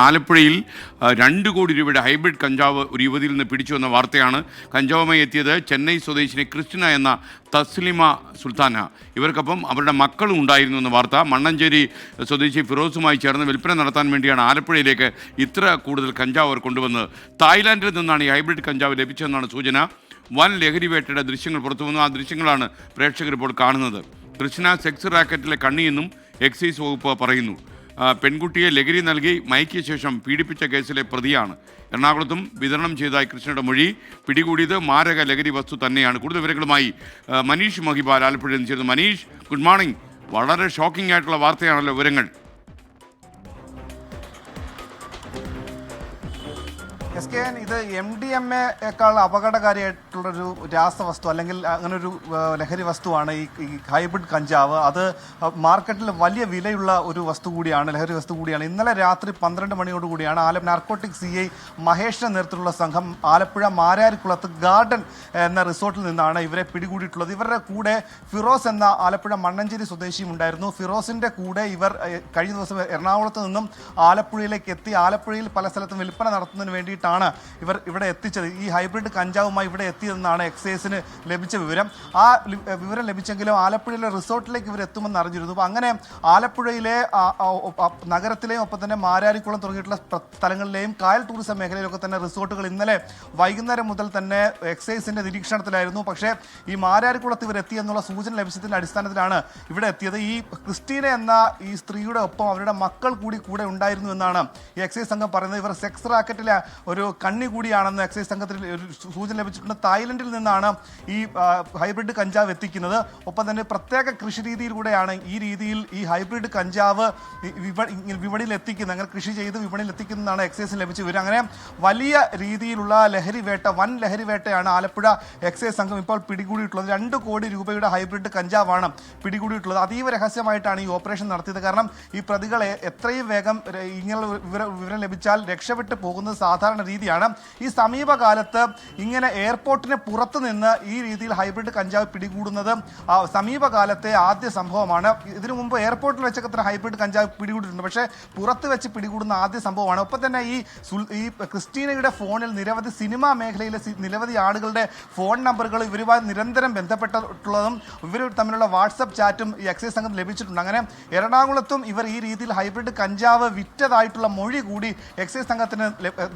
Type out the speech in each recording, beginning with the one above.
ആലപ്പുഴയിൽ 2 കോടി രൂപയുടെ ഹൈബ്രിഡ് കഞ്ചാവ് ഒരു യുവതിയിൽ നിന്ന് പിടിച്ചു വന്ന വാർത്തയാണ്. കഞ്ചാവുമായി എത്തിയത് ചെന്നൈ സ്വദേശിനി ക്രിസ്റ്റിന എന്ന തസ്ലിമ സുൽത്താന. ഇവർക്കൊപ്പം അവരുടെ മക്കളും ഉണ്ടായിരുന്നു എന്ന വാർത്ത. മണ്ണഞ്ചേരി സ്വദേശി ഫിറോസുമായി ചേർന്ന് വിൽപ്പന നടത്താൻ വേണ്ടിയാണ് ആലപ്പുഴയിലേക്ക് ഇത്ര കൂടുതൽ കഞ്ചാവ് അവർ കൊണ്ടുവന്നത്. തായ്ലാൻഡിൽ നിന്നാണ് ഈ ഹൈബ്രിഡ് കഞ്ചാവ് ലഭിച്ചതെന്നാണ് സൂചന. വൻ ലഹരിവേട്ടയുടെ ദൃശ്യങ്ങൾ പുറത്തു വന്നു. ആ ദൃശ്യങ്ങളാണ് പ്രേക്ഷകർ ഇപ്പോൾ കാണുന്നത്. ക്രിസ്റ്റിന സെക്സ് റാക്കറ്റിലെ കണ്ണിയെന്നും എക്സൈസ് വകുപ്പ് പറയുന്നു. പെൺകുട്ടിയെ ലഹരി നൽകി മയക്കിയ ശേഷം പീഡിപ്പിച്ച കേസിലെ പ്രതിയാണ്. എറണാകുളത്തും വിതരണം ചെയ്തതായി കൃഷ്ണയുടെ മൊഴി. പിടികൂടിയത് മാരക ലഹരി വസ്തു തന്നെയാണ്. കൂടുതൽ വിവരങ്ങളുമായി മനീഷ് മഹിബാൽ ആലപ്പുഴയിൽ നിന്ന് ചേരുന്നു. Manish, good morning. വളരെ ഷോക്കിംഗ് ആയിട്ടുള്ള വാർത്തയാണല്ലോ വിവരങ്ങൾ. ഇത് MDMA-യേക്കാൾ അപകടകാരിയായിട്ടുള്ളൊരു രാസവസ്തു അല്ലെങ്കിൽ അങ്ങനൊരു ലഹരി വസ്തുവാണ് ഈ ഹൈബ്രിഡ് കഞ്ചാവ്. അത് മാർക്കറ്റിൽ വലിയ വിലയുള്ള ഒരു വസ്തു കൂടിയാണ്, ലഹരി വസ്തു കൂടിയാണ്. ഇന്നലെ രാത്രി 12 മണിയോടുകൂടിയാണ് നാർക്കോട്ടിക് CI മഹേഷിന്റെ നേതൃത്വത്തിലുള്ള സംഘം ആലപ്പുഴ മാരാരിക്കുളത്ത് ഗാർഡൻ എന്ന റിസോർട്ടിൽ നിന്നാണ് ഇവരെ പിടികൂടിയിട്ടുള്ളത്. ഇവരുടെ കൂടെ ഫിറോസ് എന്ന ആലപ്പുഴ മണ്ണഞ്ചേരി സ്വദേശിയും ഉണ്ടായിരുന്നു. ഫിറോസിന്റെ കൂടെ ഇവർ കഴിഞ്ഞ ദിവസം എറണാകുളത്ത് നിന്നും ആലപ്പുഴയിലേക്ക് എത്തി ആലപ്പുഴയിൽ പല സ്ഥലത്തും വിൽപ്പന നടത്തുന്നതിന് വേണ്ടിയിട്ടാണ് ഇവർ ഇവിടെ എത്തിച്ചത്. ഈ ഹൈബ്രിഡ് കഞ്ചാവുമായി ഇവിടെ എത്തിയതെന്നാണ് എക്സൈസിന് ലഭിച്ച വിവരം. ആ വിവരം ലഭിച്ചെങ്കിലും ആലപ്പുഴയിലെ റിസോർട്ടിലേക്ക് ഇവർ എത്തുമെന്ന് അറിഞ്ഞിരുന്നു. അപ്പോൾ അങ്ങനെ ആലപ്പുഴയിലെ നഗരത്തിലെയും ഒപ്പം തന്നെ മാരാരിക്കുളം തുടങ്ങിയിട്ടുള്ള സ്ഥലങ്ങളിലെയും കായൽ ടൂറിസം മേഖലയിലൊക്കെ തന്നെ റിസോർട്ടുകൾ ഇന്നലെ വൈകുന്നേരം മുതൽ തന്നെ എക്സൈസിന്റെ നിരീക്ഷണത്തിലായിരുന്നു. പക്ഷേ ഈ മാരാരിക്കുളത്ത് ഇവർ എത്തിയെന്നുള്ള സൂചന ലഭിച്ചതിന്റെ അടിസ്ഥാനത്തിലാണ് ഇവിടെ എത്തിയത്. ഈ ക്രിസ്റ്റീന എന്ന ഈ സ്ത്രീയുടെ ഒപ്പം അവരുടെ മക്കൾ കൂടെ ഉണ്ടായിരുന്നു എന്നാണ് ഈ എക്സൈസ് സംഘം പറയുന്നത്. ഇവർ സെക്സ് റാക്കറ്റിലെ ഒരു കണ്ണി കൂടിയാണെന്ന് എക്സൈസ് സംഘത്തിൽ ഒരു സൂചന ലഭിച്ചിട്ടുണ്ട്. തായ്ലൻഡിൽ നിന്നാണ് ഈ ഹൈബ്രിഡ് കഞ്ചാവ് എത്തിക്കുന്നത്. ഒപ്പം തന്നെ പ്രത്യേക കൃഷി രീതിയിലൂടെയാണ് ഈ രീതിയിൽ ഈ ഹൈബ്രിഡ് കഞ്ചാവ് വിപണിയിൽ എത്തിക്കുന്നത്, അങ്ങനെ കൃഷി ചെയ്ത് വിപണിയിൽ എത്തിക്കുന്നതാണ് എക്സൈസിന് ലഭിച്ച വിവരം. അങ്ങനെ വലിയ രീതിയിലുള്ള വൻ ലഹരി വേട്ടയാണ് ആലപ്പുഴ എക്സൈസ് സംഘം ഇപ്പോൾ പിടികൂടിയിട്ടുള്ളത്. 2 കോടി രൂപയുടെ ഹൈബ്രിഡ് കഞ്ചാവാണ് പിടികൂടിയിട്ടുള്ളത്. അതീവ രഹസ്യമായിട്ടാണ് ഈ ഓപ്പറേഷൻ നടത്തിയത്. കാരണം ഈ പ്രതികളെ എത്രയും വേഗം ഇങ്ങനെ വിവരം ലഭിച്ചാൽ രക്ഷപ്പെട്ടു പോകുന്നത് സാധാരണ രീതിയാണ്. ഈ സമീപകാലത്ത് ഇങ്ങനെ എയർപോർട്ടിന് പുറത്ത് നിന്ന് ഈ രീതിയിൽ ഹൈബ്രിഡ് കഞ്ചാവ് പിടികൂടുന്നത് സമീപകാലത്തെ ആദ്യ സംഭവമാണ്. ഇതിനു മുമ്പ് എയർപോർട്ടിൽ വെച്ചൊക്കെ ഹൈബ്രിഡ് കഞ്ചാവ് പിടികൂടിയിട്ടുണ്ട്. പക്ഷേ പുറത്ത് വെച്ച് പിടികൂടുന്ന ആദ്യ സംഭവമാണ്. ഒപ്പം തന്നെ ഈ ക്രിസ്റ്റീനയുടെ ഫോണിൽ നിരവധി സിനിമാ മേഖലയിലെ നിരവധി ആളുകളുടെ ഫോൺ നമ്പറുകൾ ഇവരുമായി നിരന്തരം ബന്ധപ്പെട്ടിട്ടുള്ളതും ഇവർ തമ്മിലുള്ള വാട്സപ്പ് ചാറ്റും ഈ എക്സൈസ് സംഘം ലഭിച്ചിട്ടുണ്ട്. അങ്ങനെ എറണാകുളത്തും ഇവർ ഈ രീതിയിൽ ഹൈബ്രിഡ് കഞ്ചാവ് വിറ്റതായിട്ടുള്ള മൊഴി കൂടി എക്സൈസ് സംഘത്തിന്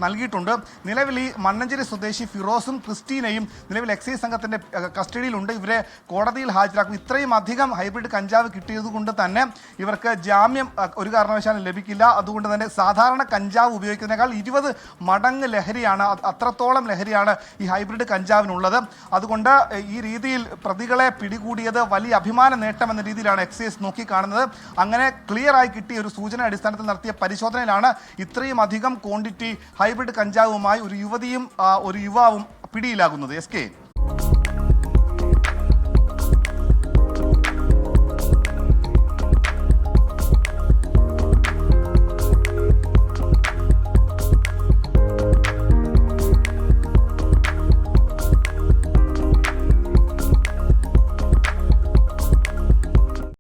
നൽകിയിട്ടുണ്ട്. നിലവിൽ ഈ മണ്ണഞ്ചേരി സ്വദേശി ഫിറോസും ക്രിസ്റ്റീനയും നിലവിൽ എക്സൈസ് സംഘത്തിന്റെ കസ്റ്റഡിയിലുണ്ട്. ഇവരെ കോടതിയിൽ ഹാജരാക്കും. ഇത്രയും അധികം ഹൈബ്രിഡ് കഞ്ചാവ് കിട്ടിയത് കൊണ്ട് തന്നെ ഇവർക്ക് ജാമ്യം ഒരു കാരണവശാലും ലഭിക്കില്ല. അതുകൊണ്ട് തന്നെ സാധാരണ കഞ്ചാവ് ഉപയോഗിക്കുന്നതിനേക്കാൾ 20 മടങ്ങ് ലഹരിയാണ്, അത്രത്തോളം ലഹരിയാണ് ഈ ഹൈബ്രിഡ് കഞ്ചാവിനുള്ളത്. അതുകൊണ്ട് ഈ രീതിയിൽ പ്രതികളെ പിടികൂടിയത് വലിയ അഭിമാന നേട്ടം എന്ന രീതിയിലാണ് എക്സൈസ് നോക്കിക്കാണുന്നത്. അങ്ങനെ ക്ലിയർ ആയി കിട്ടിയ ഒരു സൂചന അടിസ്ഥാനത്തിൽ നടത്തിയ പരിശോധനയിലാണ് ഇത്രയും അധികം ക്വാണ്ടിറ്റി ഹൈബ്രിഡ് കഞ്ചാവുമായി ഒരു യുവതിയും ഒരു യുവാവും പിടിയിലാകുന്നത്. SK